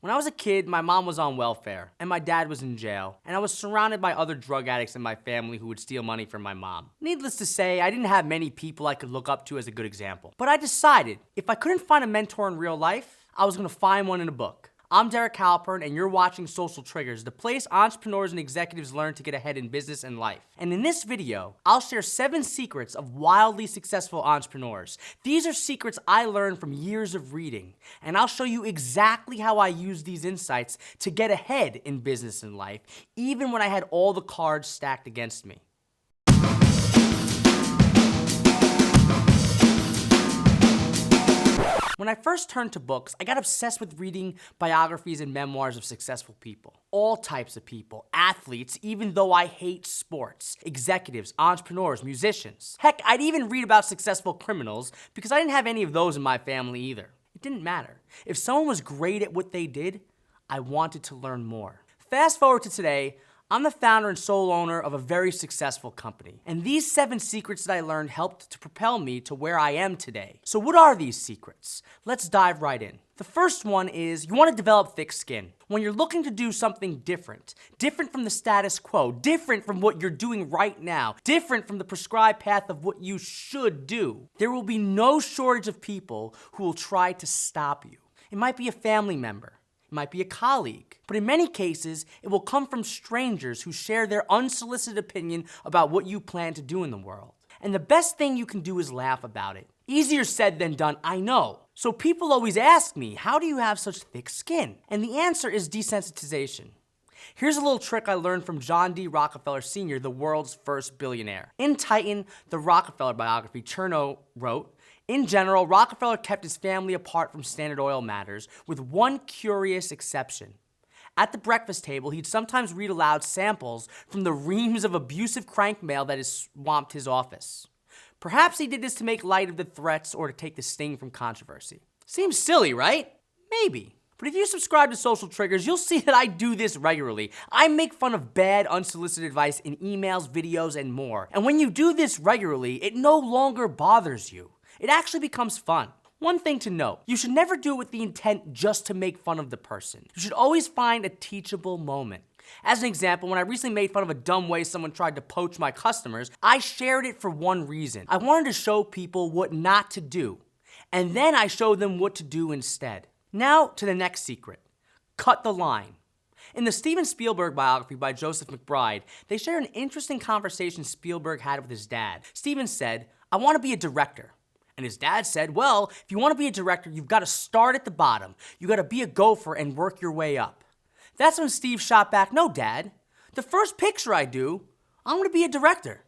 When I was a kid, my mom was on welfare, and my dad was in jail, and I was surrounded by other drug addicts in my family who would steal money from my mom. Needless to say, I didn't have many people I could look up to as a good example. But I decided, if I couldn't find a mentor in real life, I was gonna find one in a book. I'm Halpern, and you're watching Social Triggers, the place entrepreneurs and executives learn to get ahead in business and life. And in this video, I'll share 7 secrets of wildly successful entrepreneurs. These are secrets I learned from years of reading, and I'll show you exactly how I use these insights to get ahead in business and life, even when I had all the cards stacked against me. When I first turned to books, I got obsessed with reading biographies and memoirs of successful people. All types of people, athletes, even though I hate sports, executives, entrepreneurs, musicians. Heck, I'd even read about successful criminals because I didn't have any of those in my family either. It didn't matter. If someone was great at what they did, I wanted to learn more. Fast forward to today, I'm the founder and sole owner of a very successful company. And these 7 secrets that I learned helped to propel me to where I am today. So what are these secrets? Let's dive right in. The first one is you want to develop thick skin. When you're looking to do something different from the status quo, different from what you're doing right now, different from the prescribed path of what you should do, there will be no shortage of people who will try to stop you. It might be a family member. It might be a colleague, but in many cases, it will come from strangers who share their unsolicited opinion about what you plan to do in the world. And the best thing you can do is laugh about it. Easier said than done, I know. So people always ask me, how do you have such thick skin? And the answer is desensitization. Here's a little trick I learned from John D. Rockefeller Sr., the world's first billionaire. In Titan, the Rockefeller biography, Chernow wrote, in general, Rockefeller kept his family apart from Standard Oil matters, with one curious exception. At the breakfast table, he'd sometimes read aloud samples from the reams of abusive crank mail that had swamped his office. Perhaps he did this to make light of the threats or to take the sting from controversy. Seems silly, right? Maybe. But if you subscribe to Social Triggers, you'll see that I do this regularly. I make fun of bad, unsolicited advice in emails, videos, and more. And when you do this regularly, it no longer bothers you. It actually becomes fun. One thing to note, you should never do it with the intent just to make fun of the person. You should always find a teachable moment. As an example, when I recently made fun of a dumb way someone tried to poach my customers, I shared it for one reason. I wanted to show people what not to do. And then I showed them what to do instead. Now to the next secret. Cut the line. In the Steven Spielberg biography by Joseph McBride, they share an interesting conversation Spielberg had with his dad. Steven said, "I want to be a director." And his dad said, well, if you want to be a director, you've got to start at the bottom. You got to be a gopher and work your way up. That's when Steve shot back, no, Dad. The first picture I do, I'm going to be a director.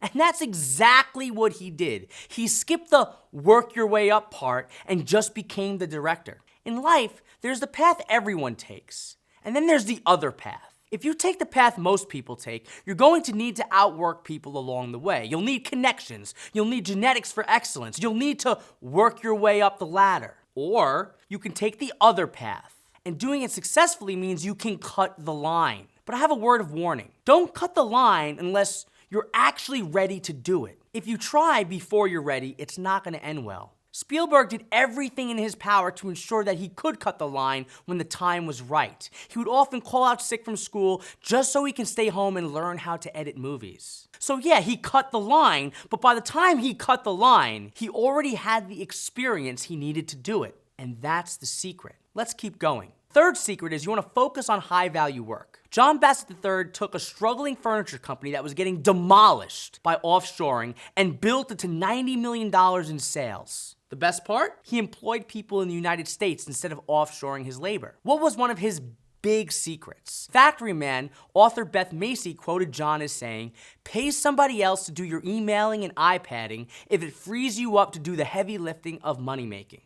And that's exactly what he did. He skipped the work your way up part and just became the director. In life, there's the path everyone takes. And then there's the other path. If you take the path most people take, you're going to need to outwork people along the way. You'll need connections. You'll need genetics for excellence. You'll need to work your way up the ladder. Or you can take the other path. And doing it successfully means you can cut the line. But I have a word of warning. Don't cut the line unless you're actually ready to do it. If you try before you're ready, it's not going to end well. Spielberg did everything in his power to ensure that he could cut the line when the time was right. He would often call out sick from school just so he can stay home and learn how to edit movies. So yeah, he cut the line, but by the time he cut the line, he already had the experience he needed to do it. And that's the secret. Let's keep going. Third secret is you want to focus on high-value work. John Bassett III took a struggling furniture company that was getting demolished by offshoring and built it to $90 million in sales. The best part? He employed people in the United States instead of offshoring his labor. What was one of his big secrets? Factory Man, author Beth Macy quoted John as saying, "Pay somebody else to do your emailing and iPadding if it frees you up to do the heavy lifting of money making."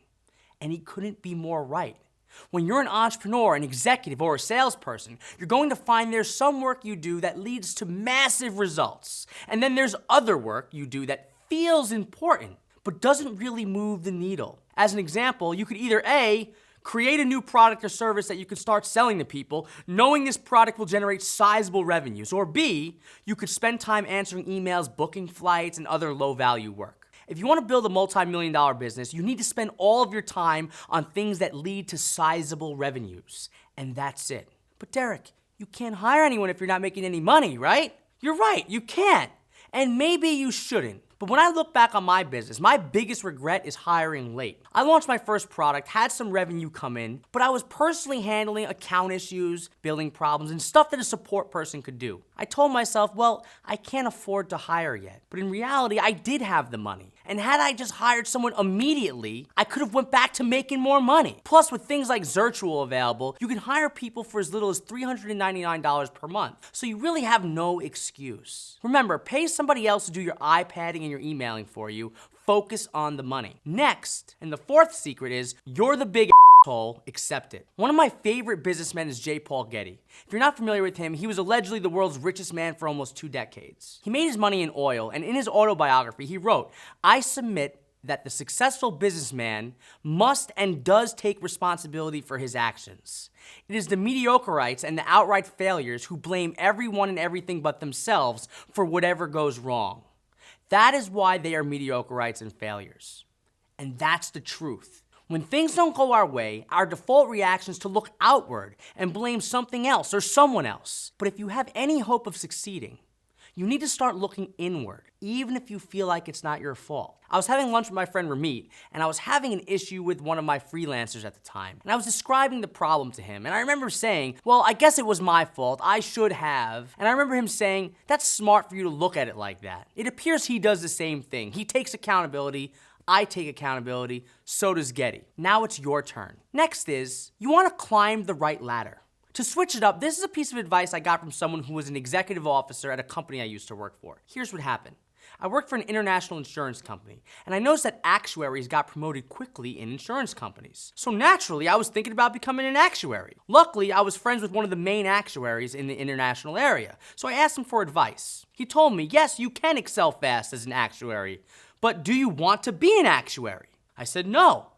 And he couldn't be more right. When you're an entrepreneur, an executive, or a salesperson, you're going to find there's some work you do that leads to massive results. And then there's other work you do that feels important, but doesn't really move the needle. As an example, you could either A, create a new product or service that you can start selling to people, knowing this product will generate sizable revenues, or B, you could spend time answering emails, booking flights, and other low-value work. If you want to build a multi-million-dollar business, you need to spend all of your time on things that lead to sizable revenues. And that's it. But Derek, you can't hire anyone if you're not making any money, right? You're right, you can't. And maybe you shouldn't. But when I look back on my business, my biggest regret is hiring late. I launched my first product, had some revenue come in, but I was personally handling account issues, billing problems, and stuff that a support person could do. I told myself, well, I can't afford to hire yet. But in reality, I did have the money. And had I just hired someone immediately, I could have went back to making more money. Plus, with things like Zirtual available, you can hire people for as little as $399 per month. So you really have no excuse. Remember, pay somebody else to do your iPadding and your emailing for you. Focus on the money. Next, and the fourth secret is, you're the big asshole, accept it. One of my favorite businessmen is J. Paul Getty. If you're not familiar with him, he was allegedly the world's richest man for almost 2 decades. He made his money in oil, and in his autobiography, he wrote, "I submit that the successful businessman must and does take responsibility for his actions. It is the mediocreites and the outright failures who blame everyone and everything but themselves for whatever goes wrong. That is why they are mediocreites and failures." And that's the truth. When things don't go our way, our default reaction is to look outward and blame something else or someone else. But if you have any hope of succeeding, you need to start looking inward, even if you feel like it's not your fault. I was having lunch with my friend Ramit, and I was having an issue with one of my freelancers at the time. And I was describing the problem to him, and I remember saying, well, I guess it was my fault, I should have. And I remember him saying, that's smart for you to look at it like that. It appears he does the same thing. He takes accountability, I take accountability, so does Getty. Now it's your turn. Next is, you want to climb the right ladder. To switch it up, this is a piece of advice I got from someone who was an executive officer at a company I used to work for. Here's what happened. I worked for an international insurance company, and I noticed that actuaries got promoted quickly in insurance companies. So naturally, I was thinking about becoming an actuary. Luckily, I was friends with one of the main actuaries in the international area, so I asked him for advice. He told me, yes, you can excel fast as an actuary, but do you want to be an actuary? I said, no.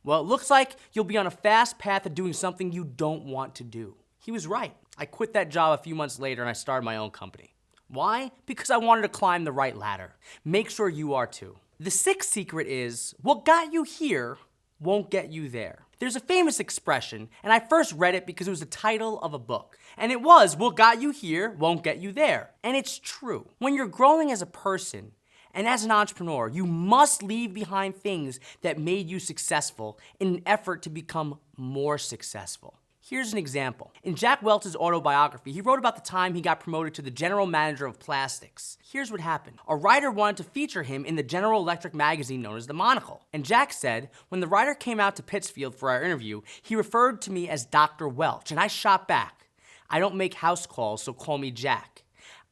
Well, it looks like you'll be on a fast path of doing something you don't want to do. He was right. I quit that job a few months later and I started my own company. Why? Because I wanted to climb the right ladder. Make sure you are too. The sixth secret is, what got you here won't get you there. There's a famous expression, and I first read it because it was the title of a book. And it was, what got you here won't get you there. And it's true. When you're growing as a person, and as an entrepreneur, you must leave behind things that made you successful in an effort to become more successful. Here's an example. In Jack Welch's autobiography, he wrote about the time he got promoted to the general manager of plastics. Here's what happened. A writer wanted to feature him in the General Electric magazine known as The Monocle. And Jack said, when the writer came out to Pittsfield for our interview, he referred to me as Dr. Welch, and I shot back. I don't make house calls, so call me Jack.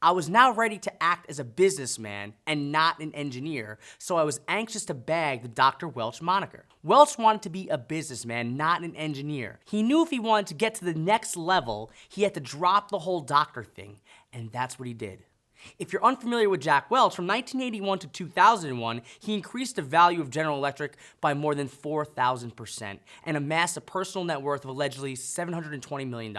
I was now ready to act as a businessman and not an engineer, so I was anxious to bag the Dr. Welch moniker. Welch wanted to be a businessman, not an engineer. He knew if he wanted to get to the next level, he had to drop the whole doctor thing, and that's what he did. If you're unfamiliar with Jack Welch, from 1981 to 2001, he increased the value of General Electric by more than 4,000% and amassed a personal net worth of allegedly $720 million.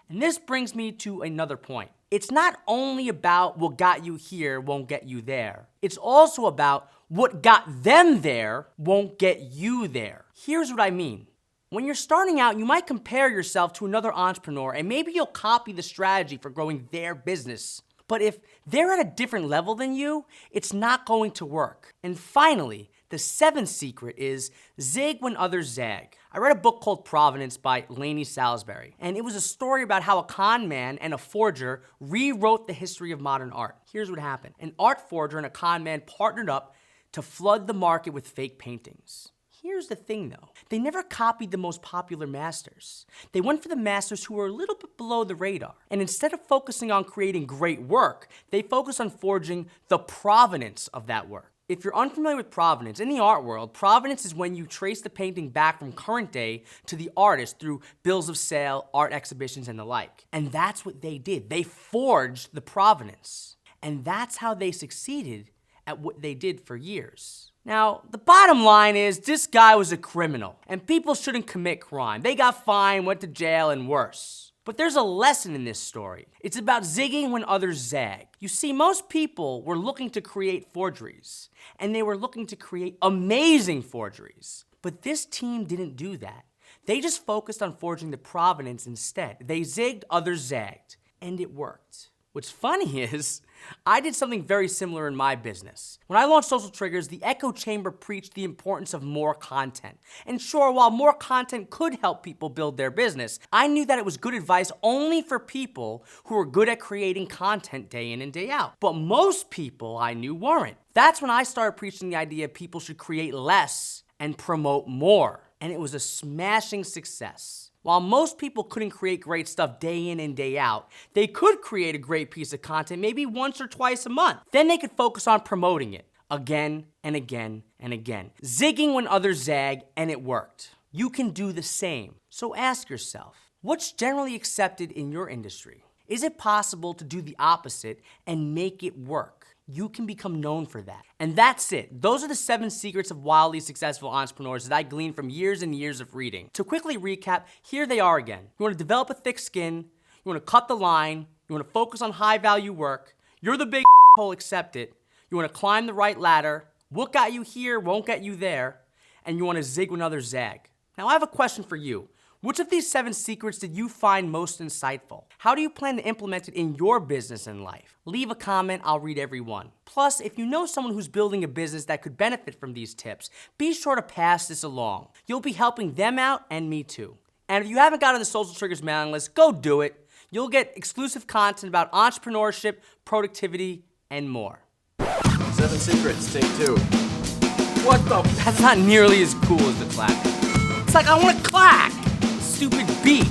And this brings me to another point. It's not only about what got you here won't get you there. It's also about what got them there won't get you there. Here's what I mean. When you're starting out, you might compare yourself to another entrepreneur and maybe you'll copy the strategy for growing their business. But if they're at a different level than you, it's not going to work. And finally, the seventh secret is zig when others zag. I read a book called Provenance by Lainey Salisbury, and it was a story about how a con man and a forger rewrote the history of modern art. Here's what happened. An art forger and a con man partnered up to flood the market with fake paintings. Here's the thing though, they never copied the most popular masters. They went for the masters who were a little bit below the radar. And instead of focusing on creating great work, they focused on forging the provenance of that work. If you're unfamiliar with provenance, in the art world, provenance is when you trace the painting back from current day to the artist through bills of sale, art exhibitions, and the like. And that's what they did. They forged the provenance. And that's how they succeeded at what they did for years. Now, the bottom line is this guy was a criminal, and people shouldn't commit crime. They got fined, went to jail, and worse. But there's a lesson in this story. It's about zigging when others zag. You see, most people were looking to create forgeries, and they were looking to create amazing forgeries. But this team didn't do that. They just focused on forging the provenance instead. They zigged, others zagged, and it worked. What's funny is, I did something very similar in my business. When I launched Social Triggers, the echo chamber preached the importance of more content. And sure, while more content could help people build their business, I knew that it was good advice only for people who were good at creating content day in and day out. But most people I knew weren't. That's when I started preaching the idea people should create less and promote more. And it was a smashing success. While most people couldn't create great stuff day in and day out, they could create a great piece of content maybe once or twice a month. Then they could focus on promoting it again and again and again. Zigging when others zag, and it worked. You can do the same. So ask yourself, what's generally accepted in your industry? Is it possible to do the opposite and make it work? You can become known for that. And that's it. Those are the 7 secrets of wildly successful entrepreneurs that I gleaned from years and years of reading. To quickly recap, here they are again. You want to develop a thick skin, you want to cut the line, you want to focus on high value work, you're the big hole, accept it, you want to climb the right ladder, what got you here won't get you there, and you want to zig when others zag. Now I have a question for you. Which of these 7 secrets did you find most insightful? How do you plan to implement it in your business and life? Leave a comment, I'll read every one. Plus, if you know someone who's building a business that could benefit from these tips, be sure to pass this along. You'll be helping them out and me too. And if you haven't got on the Social Triggers mailing list, go do it. You'll get exclusive content about entrepreneurship, productivity, and more. 7 secrets, take 2. What the? That's not nearly as cool as the clapping. It's like I want to clack. Stupid beat.